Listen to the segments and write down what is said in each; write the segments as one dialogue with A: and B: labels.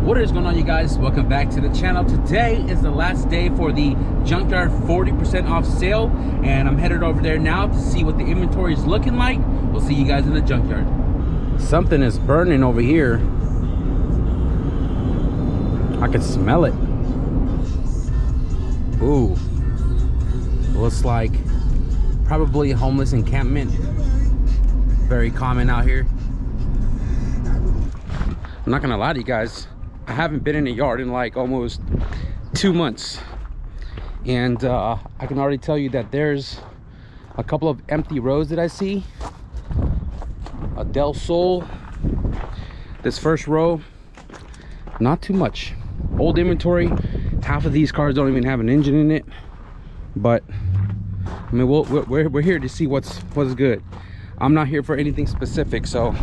A: What is going on, you guys? Welcome back to the channel. Today is the last day for the Junkyard 40% off sale, and I'm headed over there now to see what the inventory is looking like. We'll see you guys in the Junkyard. Something is burning over here. I can smell it. Ooh, looks like probably a homeless encampment. Very common out here. I'm not gonna lie to you guys, I haven't been in a yard in like almost 2 months, and I can already tell you that there's a couple of empty rows that I see. A Del Sol, this first row, not too much. Old inventory. Half of these cars don't even have an engine in it, but I mean, we're here to see what's good. I'm not here for anything specific, so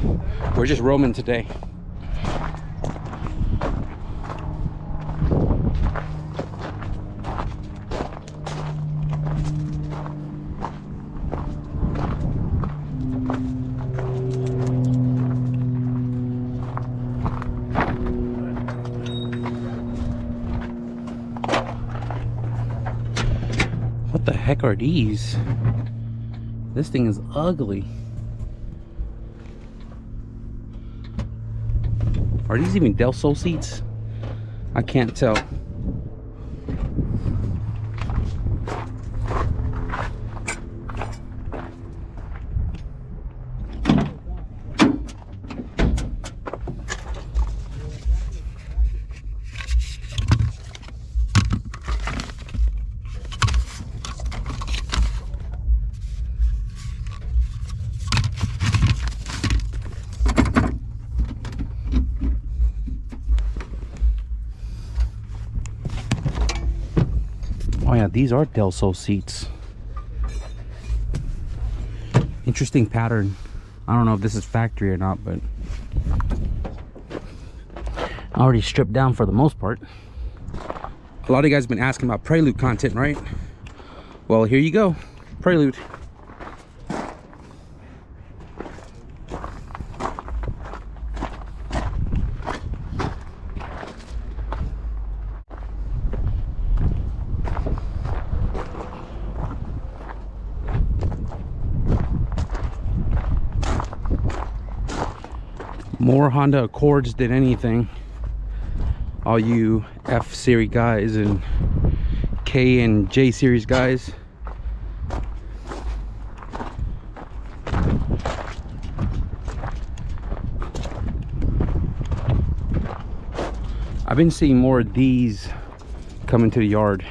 A: we're just roaming today. What the heck are these? This thing is ugly. Are these even Del Sol seats? I can't tell. Oh yeah, these are Del Sol seats. Interesting pattern. I don't know if this is factory or not, but already stripped down for the most part. A lot of you guys have been asking about Prelude content, right? Well, here you go. Prelude. More Honda Accords than anything. All you F series guys and K and J series guys. I've been seeing more of these coming to the yard.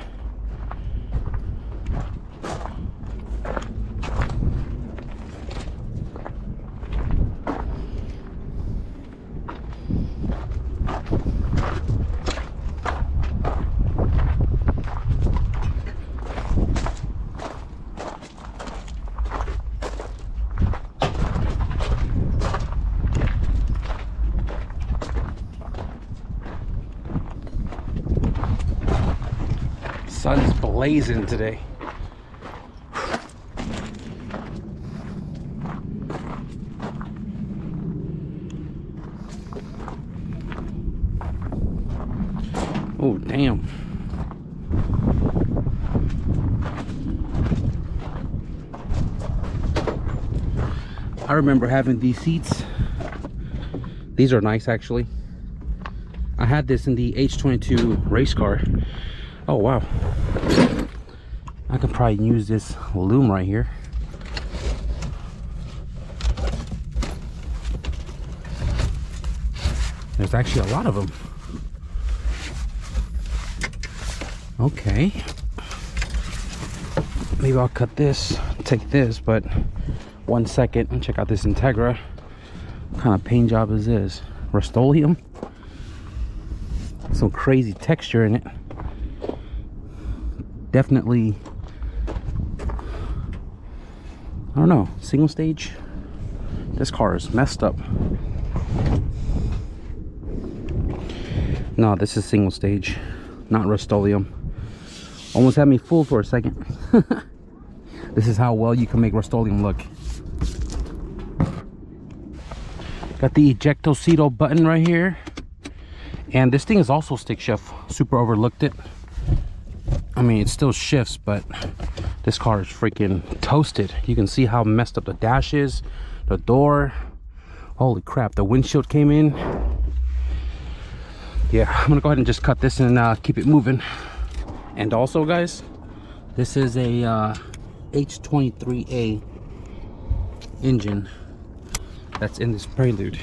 A: Sun's blazing today. Oh, damn. I remember having these seats. These are nice, actually. I had this in the H22 race car. Oh wow, I could probably use this loom right here. There's actually a lot of them. Okay, maybe I'll cut this, take this, but 1 second and check out this Integra. What kind of paint job is this? Rust-Oleum? Some crazy texture in it. Definitely, I don't know, single stage. This car is messed up. No, this is single stage, not Rust-Oleum. Almost had me fooled for a second. This is how well you can make Rust-Oleum look. Got the ejectocito button right here, And this thing is also stick shift. Super overlooked it. I mean, it still shifts, but this car is freaking toasted. You can see how messed up the dash is, the door. Holy crap, the windshield came in. Yeah, I'm gonna go ahead and just cut this and keep it moving. And also, guys, this is a H23A engine that's in this Prelude.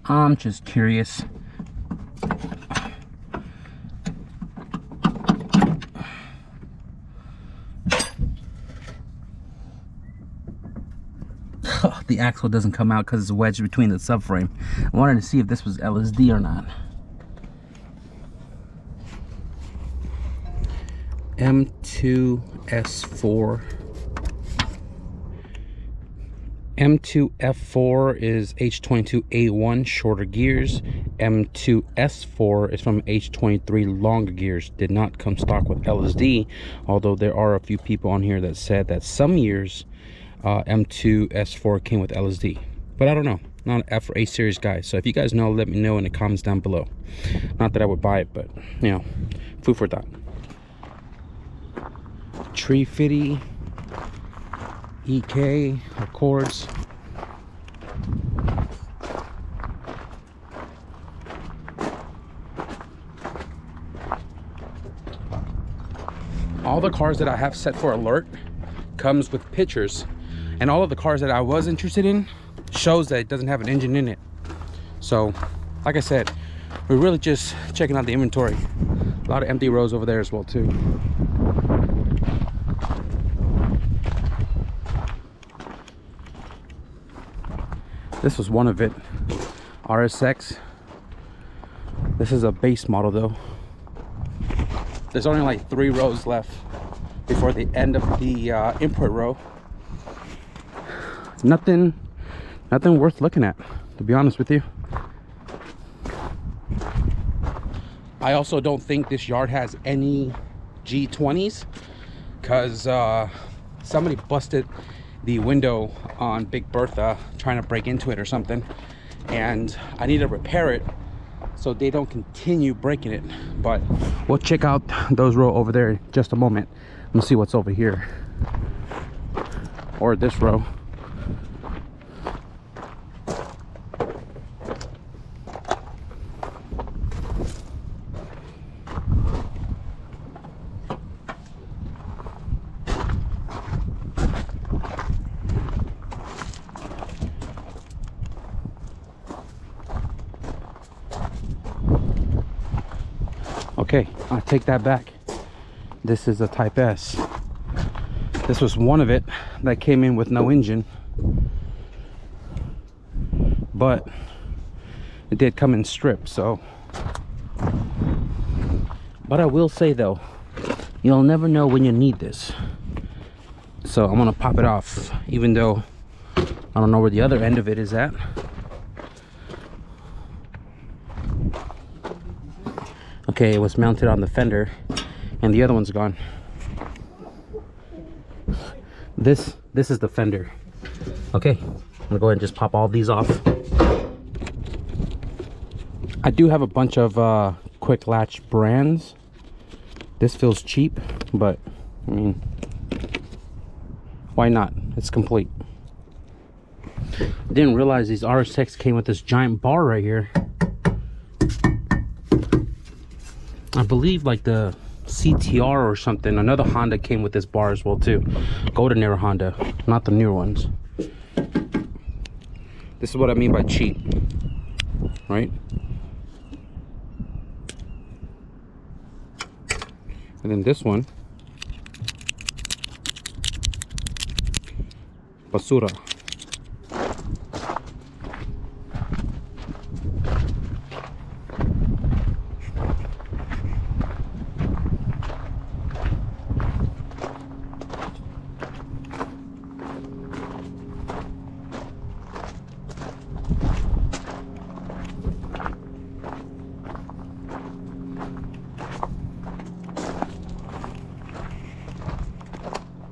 A: I'm just curious. The axle doesn't come out because it's wedged between the subframe. I wanted to see if this was LSD or not. M2S4. M2F4 is H22A1 shorter gears. M2S4 is from H23 longer gears. Did not come stock with LSD, although there are a few people on here that said that some years M2S4 came with LSD, but I don't know. Not an F or A series guy, so if you guys know, let me know in the comments down below. Not that I would buy it, but you know, food for thought. Tree Fitty EK Accords. All the cars that I have set for alert comes with pictures, and all of the cars that I was interested in shows that it doesn't have an engine in it. So like I said, we're really just checking out the inventory. A lot of empty rows over there as well too. This was one of it. RSX. This is a base model though. There's only like 3 rows left before the end of the import row. Nothing worth looking at, to be honest with you. I also don't think this yard has any G20s, because somebody busted the window on Big Bertha trying to break into it or something, and I need to repair it so they don't continue breaking it. But we'll check out those row over there in just a moment. Let's see what's over here, or this row. Okay, I take that back. This is a Type S. This was one of it that came in with no engine, but it did come in strip. So, but I will say though, you'll never know when you need this. So I'm gonna pop it off, even though I don't know where the other end of it is at. Okay, it was mounted on the fender and the other one's gone. This is the fender. Okay, I'm gonna go ahead and just pop all these off. I do have a bunch of quick latch brands. This feels cheap, but I mean, why not? It's complete. Didn't realize these RSX came with this giant bar right here. I believe like the CTR or something, another Honda came with this bar as well too. Golden era Honda, not the newer ones. This is what I mean by cheap, right? And then this one, basura.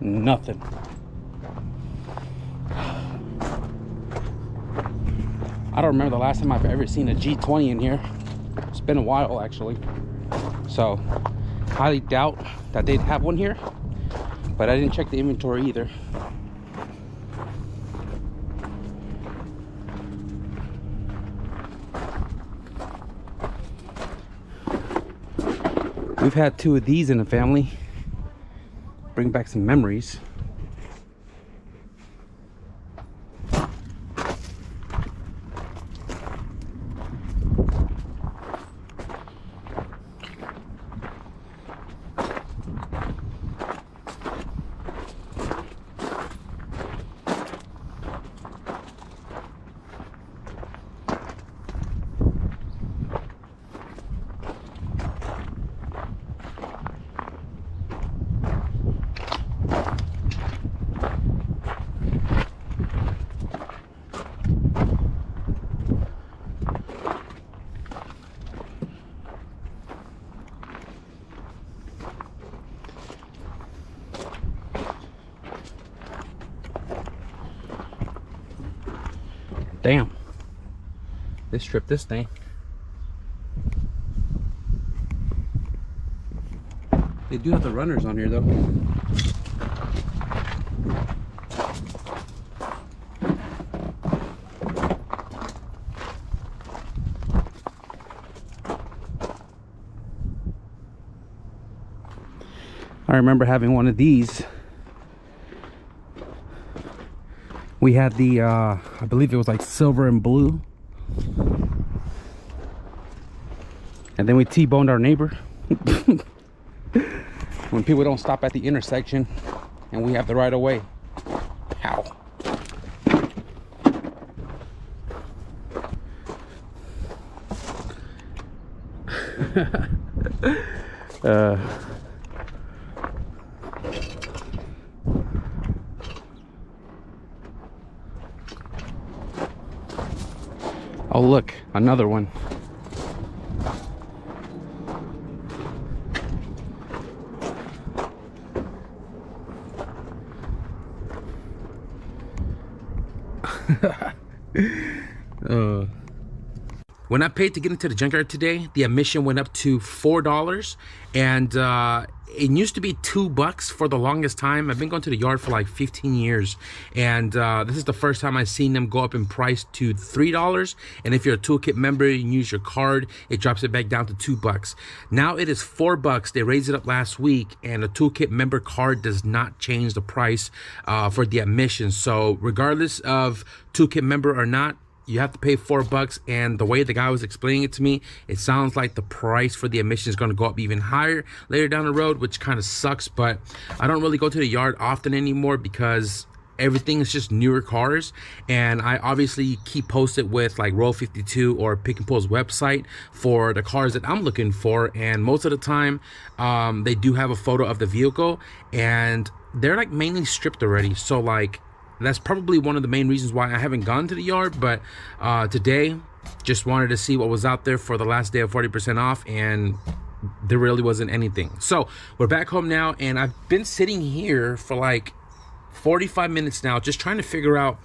A: Nothing. I don't remember the last time I've ever seen a G20 in here. It's been a while actually. So highly doubt that they'd have one here, but I didn't check the inventory either. We've had 2 of these in the family. Bring back some memories. Damn, they stripped this thing. They do have the runners on here though. I remember having one of these. We had the, I believe it was like silver and blue. And then we T-boned our neighbor. When people don't stop at the intersection and we have the right of way. How? Oh look, another one. When I paid to get into the junkyard today, the admission went up to $4, and it used to be $2 for the longest time. I've been going to the yard for like 15 years, and this is the first time I've seen them go up in price to $3. And if you're a toolkit member and use your card, it drops it back down to $2. Now it is $4. They raised it up last week, and a toolkit member card does not change the price for the admission. So regardless of toolkit member or not, you have to pay $4, and the way the guy was explaining it to me, it sounds like the price for the admission is going to go up even higher later down the road, which kind of sucks. But I don't really go to the yard often anymore because everything is just newer cars, and I obviously keep posted with like Roll 52 or Pick and Pull's website for the cars that I'm looking for, and most of the time they do have a photo of the vehicle, and they're like mainly stripped already. So like that's probably one of the main reasons why I haven't gone to the yard. But today, just wanted to see what was out there for the last day of 40% off, and there really wasn't anything. So we're back home now, and I've been sitting here for like 45 minutes now, just trying to figure out,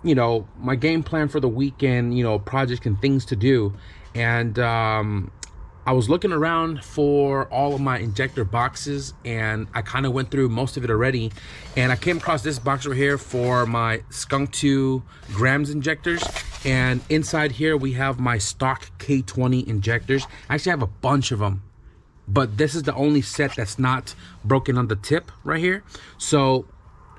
A: you know, my game plan for the weekend, you know, projects and things to do. And I was looking around for all of my injector boxes, and I kind of went through most of it already, and I came across this box right here for my Skunk 2 grams injectors. And inside here we have my stock K20 injectors. I actually have a bunch of them, but this is the only set that's not broken on the tip right here. So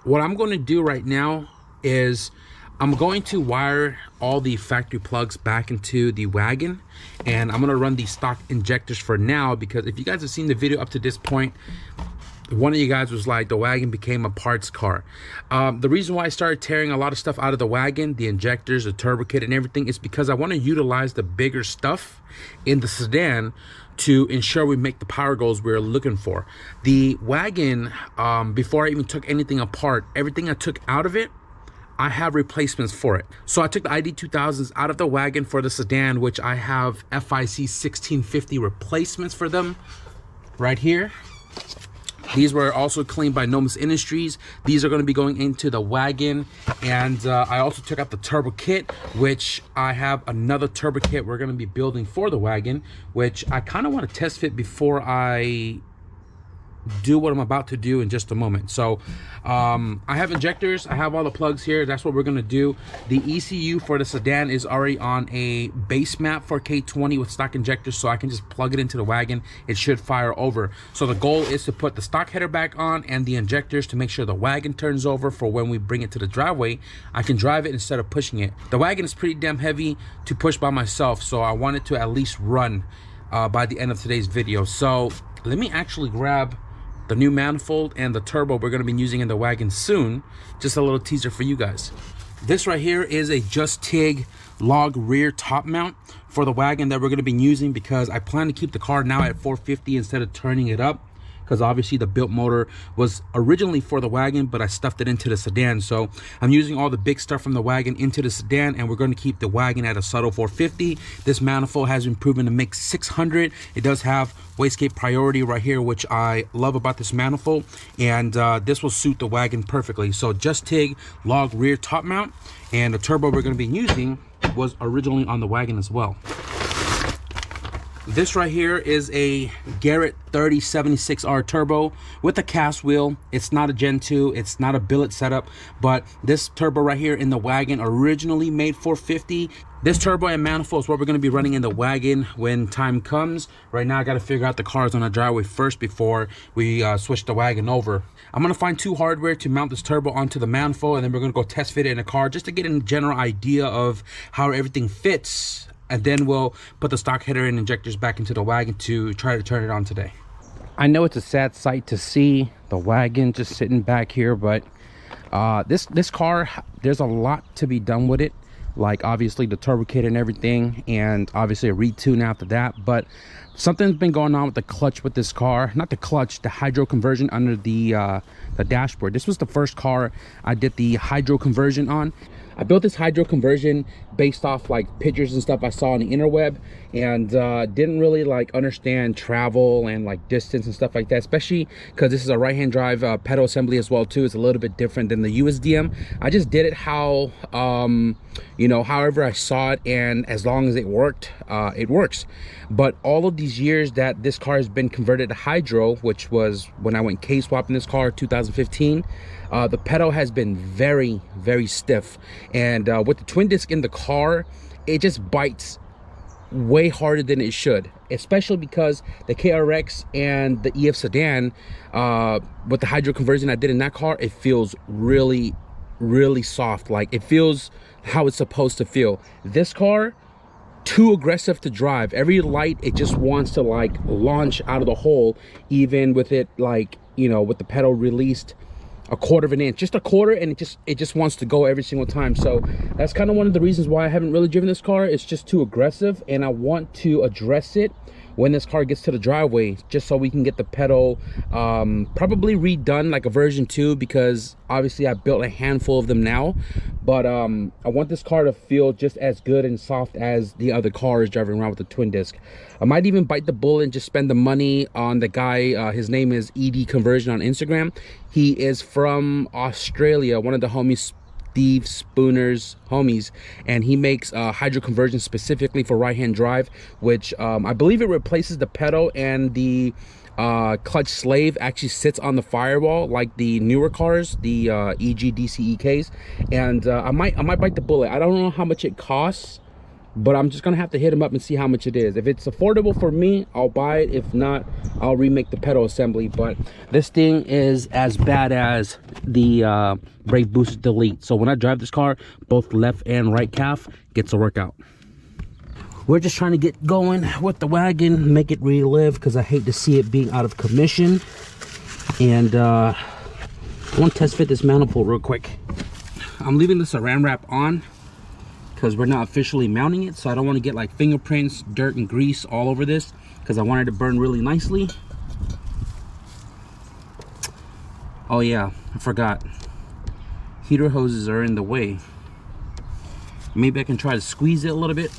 A: what I'm going to do right now is I'm going to wire all the factory plugs back into the Wagon, and I'm going to run these stock injectors for now, because if you guys have seen the video up to this point, one of you guys was like, the Wagon became a parts car. The reason why I started tearing a lot of stuff out of the Wagon, the injectors, the turbo kit and everything, is because I want to utilize the bigger stuff in the sedan to ensure we make the power goals we're looking for. The Wagon, before I even took anything apart, everything I took out of it, I have replacements for it. So I took the ID 2000s out of the Wagon for the sedan, which I have FIC 1650 replacements for them right here. These were also cleaned by Nomis Industries. These are going to be going into the wagon. And I also took out the turbo kit, which I have another turbo kit we're going to be building for the wagon, which I kind of want to test fit before I do what I'm about to do in just a moment. So I have injectors, I have all the plugs here. That's what we're going to do. The ECU for the sedan is already on a base map for K20 with stock injectors, so I can just plug it into the wagon. It should fire over. So the goal is to put the stock header back on and the injectors to make sure the wagon turns over for when we bring it to the driveway. I can drive it instead of pushing it. The wagon is pretty damn heavy to push by myself, so I wanted to at least run by the end of today's video. So let me actually grab the new manifold and the turbo we're going to be using in the wagon soon. Just a little teaser for you guys. This right here is a Just TIG log rear top mount for the wagon that we're going to be using, because I plan to keep the car now at 450 instead of turning it up, because obviously the built motor was originally for the wagon, but I stuffed it into the sedan. So I'm using all the big stuff from the wagon into the sedan, and we're going to keep the wagon at a subtle 450. This manifold has been proven to make 600. It does have wastegate priority right here, which I love about this manifold, and this will suit the wagon perfectly. So Just TIG log rear top mount, and the turbo we're going to be using was originally on the wagon as well. This right here is a Garrett 3076R turbo with a cast wheel. It's not a Gen 2, it's not a billet setup, but this turbo right here in the wagon originally made 450. This turbo and manifold is what we're going to be running in the wagon when time comes. Right now I got to figure out the cars on the driveway first before we switch the wagon over. I'm going to find two hardware to mount this turbo onto the manifold, and then we're going to go test fit it in a car just to get a general idea of how everything fits. And then we'll put the stock header and injectors back into the wagon to try to turn it on today. I know it's a sad sight to see the wagon just sitting back here, but this car, there's a lot to be done with it. Like obviously the turbo kit and everything, and obviously a retune after that. But something's been going on with the clutch with this car. Not the clutch, the hydro conversion under the dashboard. This was the first car I did the hydro conversion on. I built this hydro conversion based off like pictures and stuff I saw on the interweb, and didn't really like understand travel and like distance and stuff like that, especially because this is a right-hand drive pedal assembly as well too. It's a little bit different than the USDM. I just did it how you know, however I saw it, and as long as it worked, it works. But all of these years that this car has been converted to hydro, which was when I went K-swap in this car 2015, the pedal has been very, very stiff, and with the twin disc in the car, it just bites way harder than it should, especially because the KRX and the EF sedan, with the hydro conversion I did in that car, it feels really, really soft. Like it feels how it's supposed to feel. This car, too aggressive to drive. Every light, it just wants to like launch out of the hole, even with it like, you know, with the pedal released a quarter of an inch, just a quarter, and it just wants to go every single time. So that's kind of one of the reasons why I haven't really driven this car. It's just too aggressive, and I want to address it when this car gets to the driveway, just so we can get the pedal probably redone like a version 2, because obviously I built a handful of them now, but I want this car to feel just as good and soft as the other cars driving around with the twin disc. I might even bite the bullet and just spend the money on the guy. His name is ED Conversion on Instagram. He is from Australia, one of the homies, Steve Spooner's homies, and he makes hydro conversion specifically for right-hand drive, which I believe it replaces the pedal, and the clutch slave actually sits on the firewall like the newer cars, the EG DCEKs. And I might bite the bullet. I don't know how much it costs, but I'm just gonna have to hit him up and see how much it is. If it's affordable for me, I'll buy it. If not, I'll remake the pedal assembly. But this thing is as bad as the brake boost delete. So when I drive this car, both left and right calf gets a workout. We're just trying to get going with the wagon, make it relive, because I hate to see it being out of commission. And I want to test fit this manifold real quick. I'm leaving the saran wrap on because we're not officially mounting it, so I don't want to get like fingerprints, dirt, and grease all over this, because I want it to burn really nicely. Oh yeah, I forgot. Heater hoses are in the way. Maybe I can try to squeeze it a little bit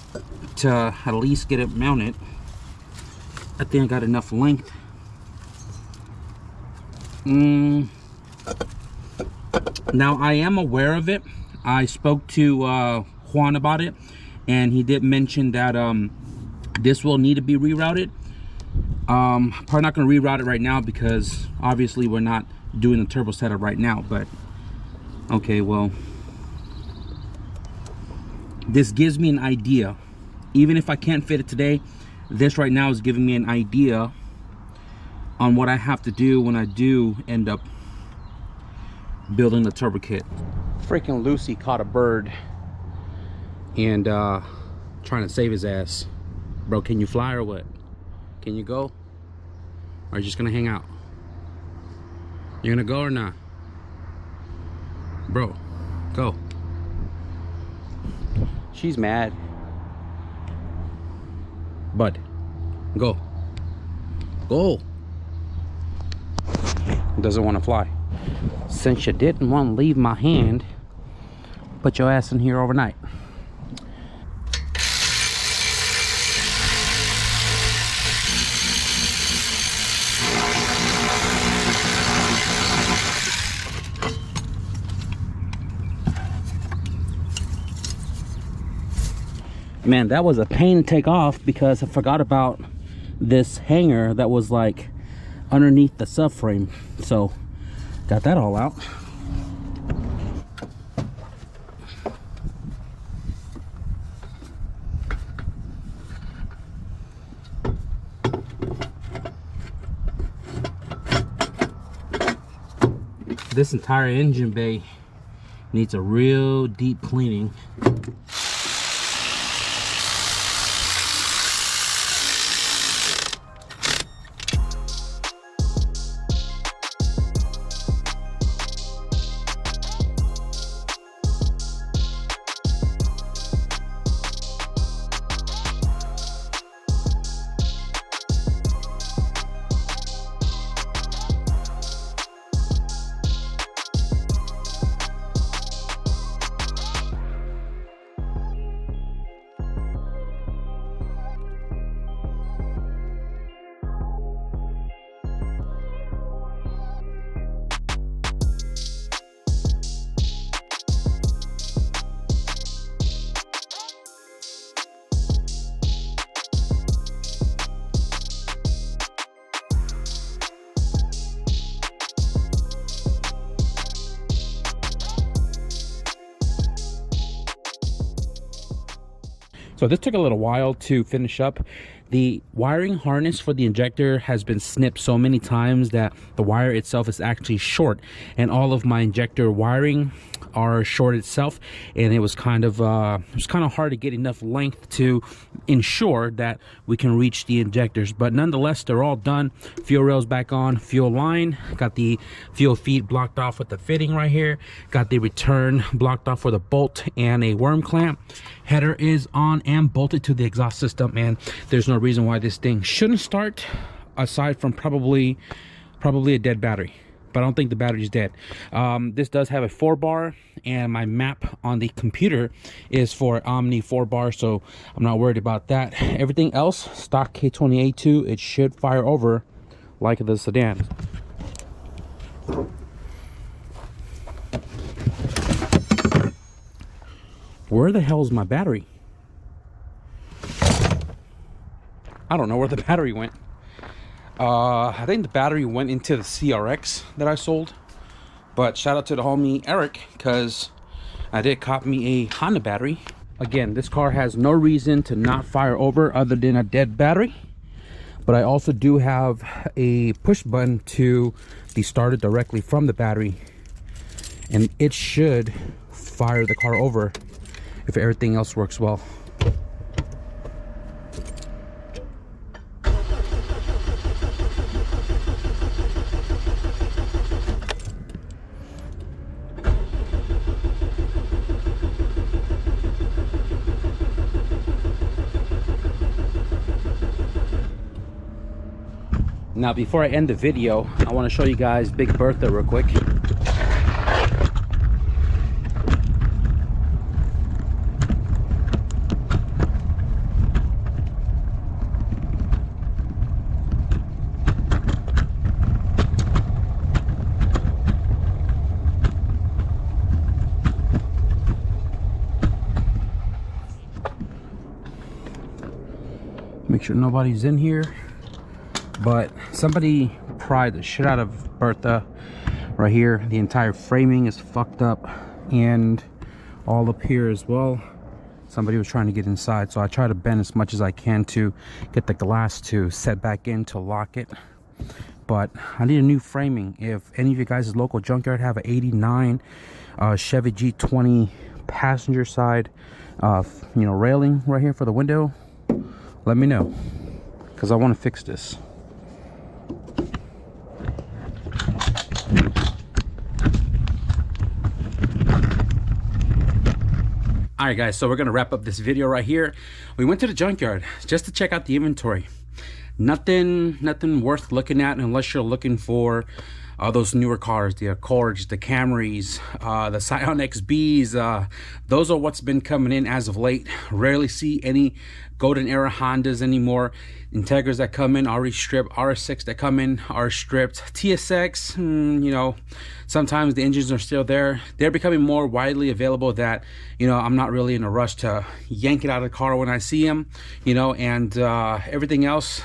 A: to at least get it mounted. I think I got enough length. Now I am aware of it. I spoke to Juan about it, and he did mention that this will need to be rerouted. Probably not going to reroute it right now because obviously we're not doing the turbo setup right now, but okay, well, this gives me an idea. Even if I can't fit it today, this right now is giving me an idea on what I have to do when I do end up building the turbo kit. Freaking Lucy caught a bird and trying to save his ass. Bro, can you fly or what? Can you go? Or are you just gonna hang out? You're gonna go or not? Bro, go. She's mad. Bud, go. Go. Doesn't want to fly. Since you didn't want to leave my hand, put your ass in here overnight. Man, that was a pain to take off because I forgot about this hanger that was like underneath the subframe. So got that all out. This entire engine bay needs a real deep cleaning. So this took a little while to finish up. The wiring harness for the injector has been snipped so many times that the wire itself is actually short, and all of my injector wiring are short itself, and it was kind of hard to get enough length to ensure that we can reach the injectors. But nonetheless, they're all done. Fuel rails back on, fuel line, got the fuel feed blocked off with the fitting right here, got the return blocked off with a bolt and a worm clamp. Header is on and bolted to the exhaust system, and there's no reason why this thing shouldn't start, aside from probably a dead battery. But I don't think the battery's dead. This does have a 4-bar, and my map on the computer is for Omni 4-bar, so I'm not worried about that. Everything else, stock K20A2, it should fire over like the sedan. Where the hell is my battery? I don't know where the battery went. I think the battery went into the CRX that I sold. But shout out to the homie Eric, because I did cop me a Honda battery. Again, this car has no reason to not fire over other than a dead battery. But I also do have a push button to be started directly from the battery, and it should fire the car over if everything else works well. Now, before I end the video, I want to show you guys Big Bertha real quick. Make sure nobody's in here. But somebody pried the shit out of Bertha right here. The entire framing is fucked up, and all up here as well. Somebody was trying to get inside, so I try to bend as much as I can to get the glass to set back in to lock it. But I need a new framing. If any of you guys' local junkyard have an 89 Chevy G20 passenger side you know, railing right here for the window, let me know, because I want to fix this. All right, guys, so we're gonna wrap up this video right here. We went to the junkyard just to check out the inventory. Nothing worth looking at unless you're looking for those newer cars, the Accords, the Camrys, the Scion XBs. Those are what's been coming in as of late. Rarely see any golden era Hondas anymore. Integras that come in already stripped, RS6 that come in are stripped. TSX, you know, sometimes the engines are still there. They're becoming more widely available that, you know, I'm not really in a rush to yank it out of the car when I see them, you know, and everything else,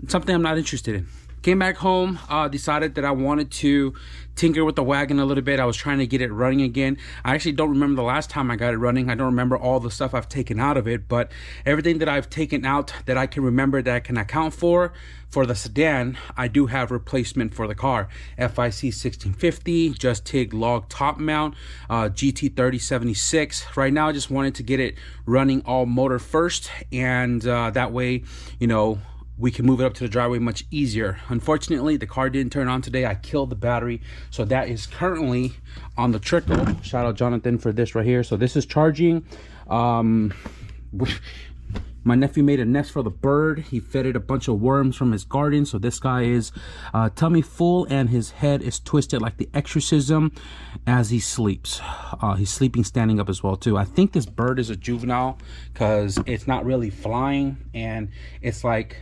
A: something I'm not interested in. Came back home, decided that I wanted to tinker with the wagon a little bit. I was trying to get it running again. I actually don't remember the last time I got it running. I don't remember all the stuff I've taken out of it, but everything that I've taken out that I can remember that I can account for the sedan, I do have replacement for the car. FIC 1650, Just TIG log top mount, GT 3076. Right now I just wanted to get it running all motor first, and that way, you know, we can move it up to the driveway much easier. Unfortunately, the car didn't turn on today. I killed the battery, so that is currently on the trickle. Shout out Jonathan for this right here. So this is charging. My nephew made a nest for the bird. He fed it a bunch of worms from his garden. So this guy is tummy full, and his head is twisted like the exorcism as he sleeps. He's sleeping standing up as well too. I think this bird is a juvenile because it's not really flying, and it's like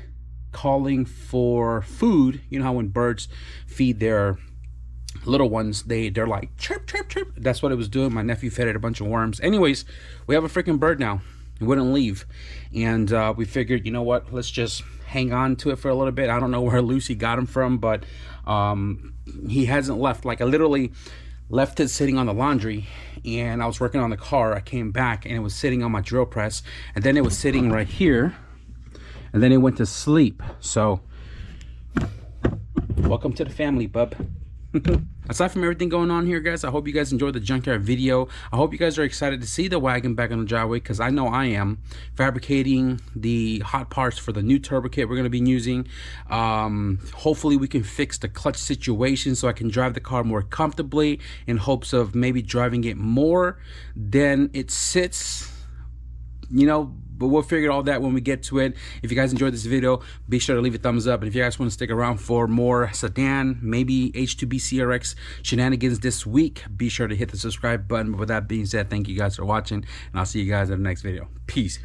A: calling for food. You know how when birds feed their little ones, they're like chirp chirp chirp. That's what it was doing. My nephew fed it a bunch of worms. Anyways, we have a freaking bird now. It wouldn't leave, and we figured, you know what, let's just hang on to it for a little bit. I don't know where Lucy got him from, but he hasn't left. Like, I literally left it sitting on the laundry, and I was working on the car. I came back and it was sitting on my drill press, and then it was sitting right here, and then it went to sleep. So welcome to the family, bub. Aside from everything going on here, guys, I hope you guys enjoyed the junkyard video. I hope you guys are excited to see the wagon back on the driveway, because I know I am. Fabricating the hot parts for the new turbo kit we're going to be using. Hopefully we can fix the clutch situation so I can drive the car more comfortably, in hopes of maybe driving it more than it sits, you know. But we'll figure all that when we get to it. If you guys enjoyed this video, be sure to leave a thumbs up. And if you guys want to stick around for more sedan, maybe H2B CRX shenanigans this week, be sure to hit the subscribe button. But with that being said, thank you guys for watching, and I'll see you guys in the next video. Peace.